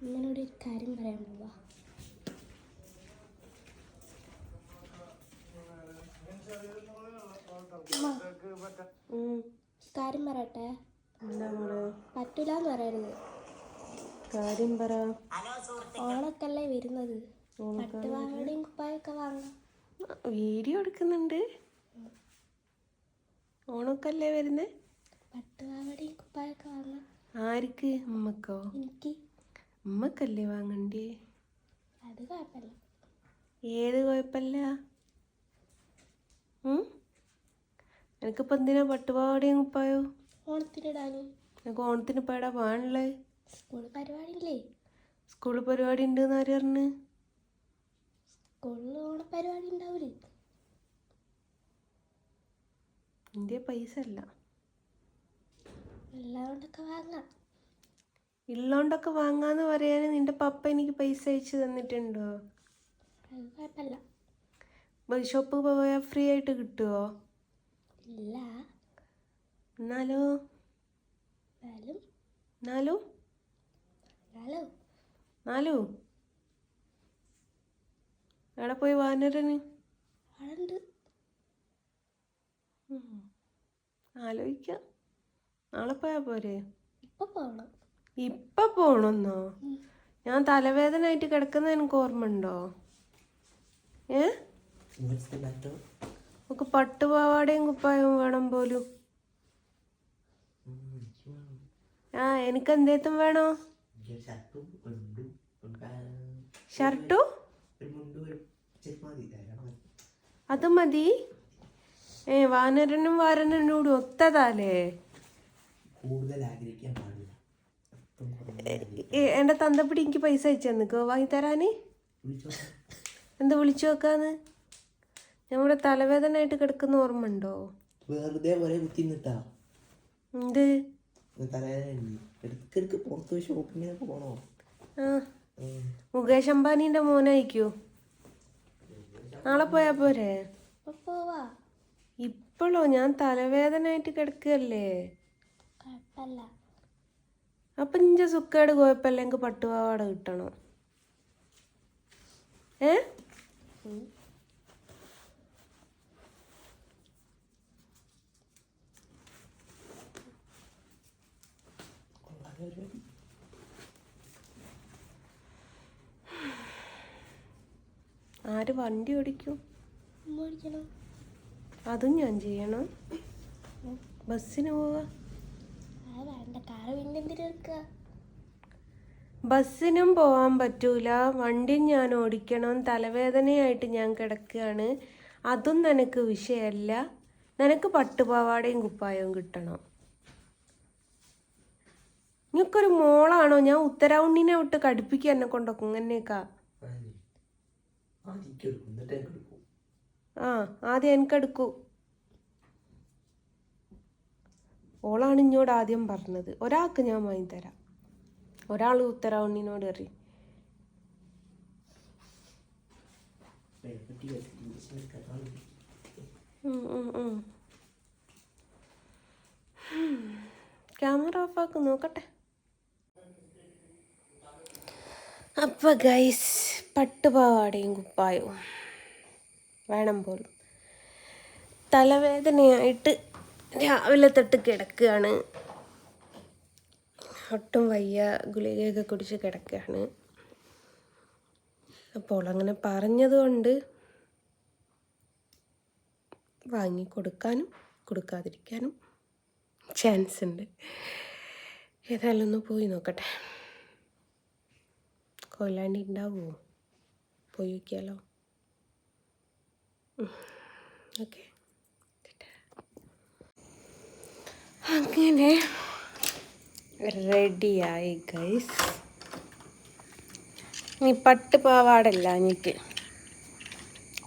അമ്മനോട് ഒരു കാര്യം പറയാൻ പോവാ. കാര്യം പറയട്ടെ. എന്താ മോളെ? പറ്റൂലെന്ന് പറയരുത്. കാര്യം പറ. ഓണക്കല്ലേ വരുന്നത്, പട്ടുപാവാടയും കുപ്പായൊക്കെ വാങ്ങാം. വീഡിയോ എടുക്കുന്നുണ്ട്. ഓണക്കല്ലേ വരുന്നേ? പട്ടുപാവാടയും കുപ്പായൊക്കെ വാങ്ങാം. ആർക്ക്? അമ്മക്കോ? എനിക്ക്. അമ്മക്കല്ലേ വാങ്ങണ്ടേ? അത് കുഴപ്പമില്ല. ഏത് കുഴപ്പമില്ല? എനിക്കിപ്പോൾ എന്തിനാ പട്ടുപാവാടയും കുപ്പായോ? ഓണത്തിനിടാന്. എനിക്ക് ഓണത്തിന് ഇപ്പോൾ എവിടെ പോകാനുള്ളത്? സ്കൂൾ പരിപാടി ഇല്ലേ? സ്കൂളിൽ പരിപാടി ഉണ്ട് എന്ന് ആര് പറഞ്ഞു? സ്കൂളിൽ ഓണപ്പരിപാടി ഉണ്ടാവൂലേ? എൻ്റെ പൈസ അല്ല. എല്ലാവരുണ്ടൊക്കെ വാങ്ങാം. ഉള്ളോണ്ടൊക്കെ വാങ്ങാന്ന് പറയാൻ നിന്റെ പപ്പ എനിക്ക് പൈസ അയച്ചു തന്നിട്ടുണ്ടോ? അത് കുഴപ്പമില്ല. ഷോപ്പ് പോയാൽ ഫ്രീ ആയിട്ട് കിട്ടുമോ? ഇല്ല. എന്നാലോ? എന്നാലും നാലു എന്നാലോ നാലു എവിടെ പോയി വാനരന്? ആളുണ്ട്. ആലോചിക്കാം. നാളെ പോയാൽ പോരെ? ഇപ്പൊ പോകണം. ഇപ്പം പോകണമെന്നോ? ഞാൻ തലവേദന ആയിട്ട് കിടക്കുന്ന എനിക്ക് ഓർമ്മ ഉണ്ടോ? നമുക്ക് പട്ടുപാവാടയും കുപ്പായവും വേണം പോലും. എനിക്ക് എന്തേത്തും വേണോ? ഷർട്ടും അത് മതി. വാനരനും വാരനും കൂടി ഒത്തതാലേ? എൻ്റെ തന്തപ്പിടി എനിക്ക് പൈസ അയച്ചു തന്നിക്കോ വാങ്ങി തരാന്. എന്താ വിളിച്ചു നോക്കാന്ന്? നമ്മുടെ തലവേദന ആയിട്ട് കിടക്കുന്ന ഓർമ്മ ഉണ്ടോ? വെറുതെ എന്ത് മുകേഷ് അംബാനിന്റെ മോനായിക്കോ? നാളെ പോയാ പോരെ? പോവാ. ഇപ്പോഴോ? ഞാൻ തലവേദന ആയിട്ട് കിടക്കുകയല്ലേ. കുഴപ്പമില്ല. അപ്പം ഇഞ്ച സുക്കേട് കുഴപ്പമില്ല. എനിക്ക് പട്ടുപാവാട കിട്ടണം. ആര് വണ്ടി ഓടിക്കും? അതും ഞാൻ ചെയ്യണം. ബസ്സിന് പോവാ. ബസ്സിനും പോവാൻ പറ്റൂല, വണ്ടിയും ഞാൻ ഓടിക്കണം. തലവേദനയായിട്ട് ഞാൻ കിടക്കുകയാണ്. അതും നിനക്ക് വിഷയമല്ല. നിനക്ക് പട്ടുപാവാടയും കുപ്പായവും കിട്ടണം. നിനക്കൊരു മോളാണോ? ഞാൻ ഉത്തരവുണ്ണിനെ വിട്ട് കടുപ്പിക്കുക എന്നെ കൊണ്ടൊക്കെ ഇങ്ങനെയൊക്കെ. ആദ്യം എനിക്കെടുക്കൂ. ഓളാണ് ഇഞ്ഞോട് ആദ്യം പറഞ്ഞത്. ഒരാൾക്ക് ഞാൻ വാങ്ങിത്തരാം. ഒരാൾ ഉത്തരവുണ്ണിനോട് അറിയും. ക്യാമറ ഓഫാക്ക് നോക്കട്ടെ. അപ്പം ഗൈസ്, പട്ടുപാവാടയും കുപ്പായവും വേണം പോലും. തലവേദനയായിട്ട് രാവിലെ തൊട്ട് കിടക്കുകയാണ്. ഒട്ടും വയ്യ. ഗുളികയൊക്കെ കുടിച്ച് കിടക്കുകയാണ്. അപ്പോൾ അങ്ങനെ പറഞ്ഞതുകൊണ്ട് വാങ്ങിക്കൊടുക്കാനും കൊടുക്കാതിരിക്കാനും ചാൻസ് ഉണ്ട്. ഏതായാലും ഒന്ന് പോയി നോക്കട്ടെ. കൊയിലാണ്ടി ഉണ്ടാവുമോ? പോയി നോക്കിയാലോ? ഓക്കെ. അങ്ങനെ റെഡിയായി ഗൈസ്. ഇനി പട്ടുപാവാടല്ല, എനിക്ക്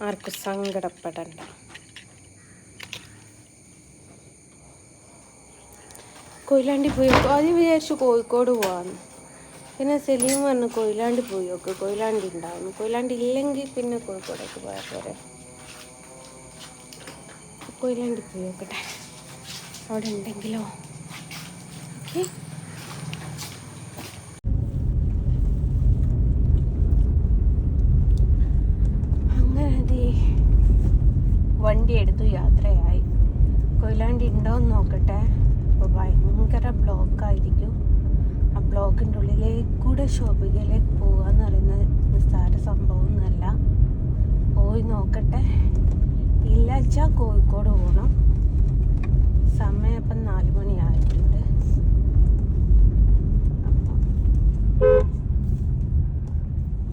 ആർക്കും സങ്കടപ്പെടണ്ട. കൊയിലാണ്ടി പോയി. ആദ്യം വിചാരിച്ചു കോഴിക്കോട് പോവാന്ന്. പിന്നെ സെലീം പറഞ്ഞു കൊയിലാണ്ടി പോയി നോക്ക്, കൊയിലാണ്ടി ഉണ്ടാവുന്നു. കൊയിലാണ്ടി ഇല്ലെങ്കിൽ പിന്നെ കോഴിക്കോടേക്ക് പോയാൽ പോരെ. കൊയിലാണ്ടി പോയി നോക്കട്ടെ, അവിടെ ഉണ്ടെങ്കിലോ. ഓക്കെ. വണ്ടി എടുത്തു യാത്രയായി. കൊയിലാണ്ടി ഉണ്ടോയെന്ന് നോക്കട്ടെ. അപ്പോൾ ഭയങ്കര ബ്ലോക്കായിരിക്കും. ആ ബ്ലോക്കിൻ്റെ ഉള്ളിലേക്കൂടെ ശോഭികയിലേക്ക് പോകുക എന്ന് പറയുന്നത് നിസ്സാര സംഭവമൊന്നുമല്ല. പോയി നോക്കട്ടെ. ഇല്ലാച്ച കോഴിക്കോട് പോകണം. സമയം ഇപ്പം 4 മണിയായിട്ടുണ്ട്.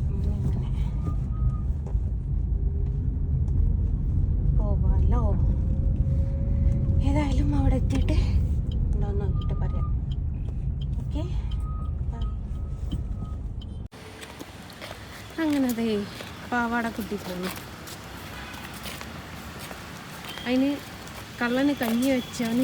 അപ്പം ഇങ്ങനെ പോവാമല്ലോ. ഏതായാലും അവിടെ എത്തിയിട്ട് ഉണ്ടോയെന്ന് നോക്കിയിട്ട് പറയാം. ഓക്കെ, അങ്ങനെ അതേ പാവാട കുട്ടി പോന്നു. അതിന് കള്ളന് കഞ്ഞി വെച്ചാൽ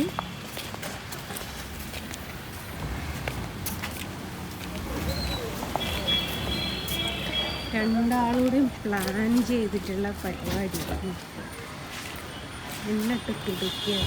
രണ്ടാളൂടെയും പ്ലാൻ ചെയ്തിട്ടുള്ള പരിപാടിയാണ്. എന്നിട്ട് കുടിക്കുക.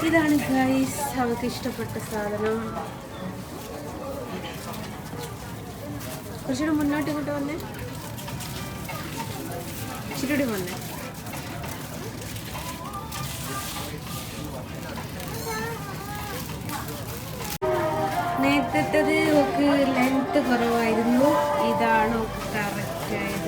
ഇതാണ് ഗൈസ് അവർക്ക് ഇഷ്ടപ്പെട്ട സാധനം. കുറച്ചുകൂടി മുന്നോട്ട് ഇങ്ങോട്ട് വന്നേ, ഇച്ചിരി വന്നേ. നേരത്തേത് ഒക്കെ ലെങ്ത് കുറവായിരുന്നു. ഇതാണ് കറക്റ്റ് ആയത്.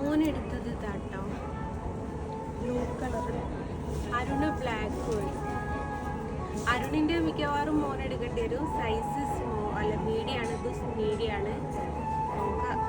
മോനെടുത്തത് താട്ടോ ബ്ലൂ കളർ, അരുണ് ബ്ലാക്ക് പോയി. അരുണിൻ്റെ മിക്കവാറും മോനെടുക്കേണ്ടി വരും. സൈസ് അല്ല മീഡിയാണ്, ഇത് മീഡിയാണ്. നോക്കാം.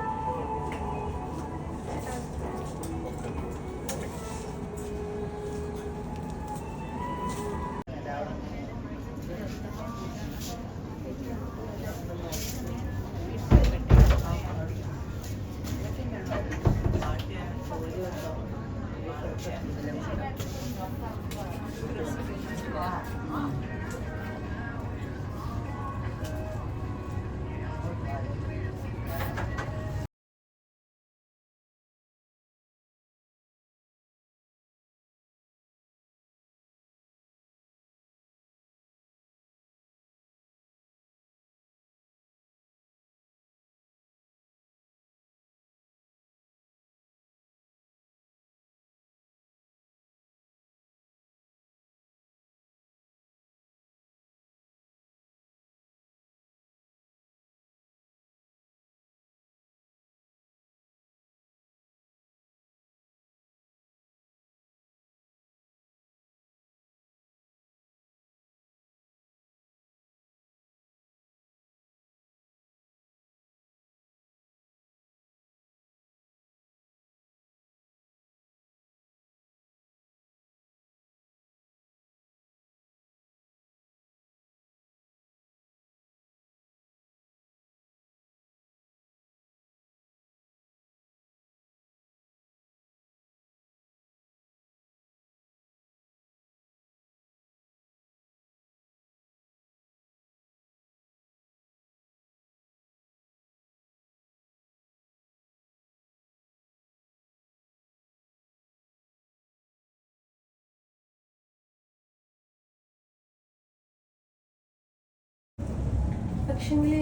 പക്ഷെങ്കില്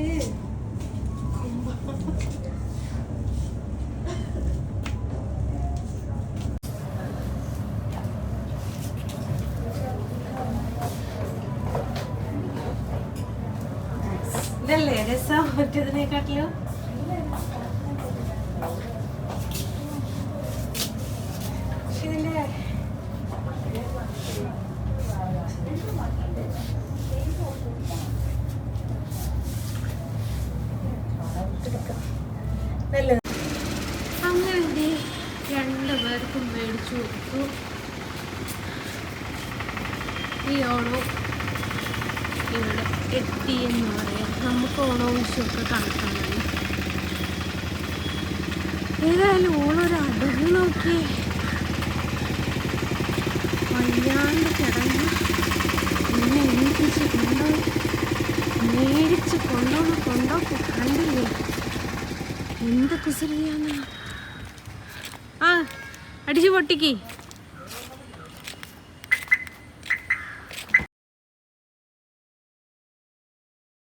ഇതല്ലേ രസം മറ്റേതിനെക്കാട്ടിലും. ഇതിന്റെ അങ്ങനെ ഇത് 2 പേർക്കും മേടിച്ചു കൊടുത്തു. ഈ ഓണം ഇവിടെ എത്തി എന്ന് പറയാം. നമുക്ക് ഓണവും വിഷുവൊക്കെ കണക്കാണല്ലോ. ഏതായാലും ഓണൊരു അടവ് നോക്കി വയ്യാണ്ട് കിടന്ന് എന്നെ എണീപ്പിച്ച് മേടിച്ച് കൊണ്ടോക്ക് കണ്ടില്ലേ എന്ത് കുസൃതിയാന്ന്. ആ അടിച്ചു പൊട്ടിക്ക്.